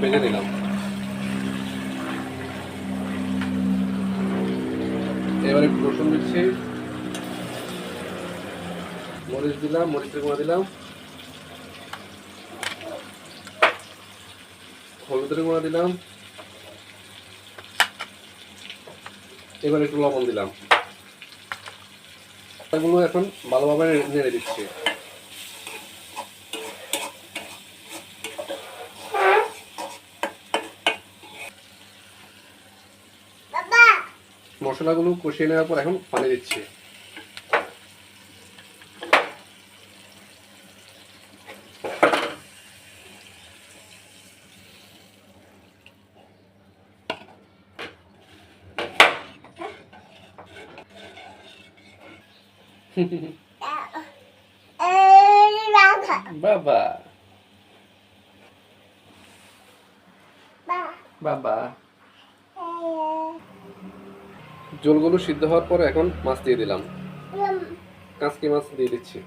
ভেজে নিলাম। এবার একটু রসুন দিচ্ছি, মরিচ দিলাম, মরিচের গুঁড়া দিলাম, হলুদের গুঁড়া দিলাম, এবার একটু লবণ দিলাম। এগুলো এখন ভালোভাবে নেড়ে দিচ্ছি। মশলাগুলো কষিয়ে নেওয়ার পর এখন পানি দিচ্ছি। বাবা বাবা ঝোলগুলো সিদ্ধ হওয়ার পরে এখন মাছ দিয়ে দিলাম, কাঁচকি মাছ দিয়ে দিচ্ছি।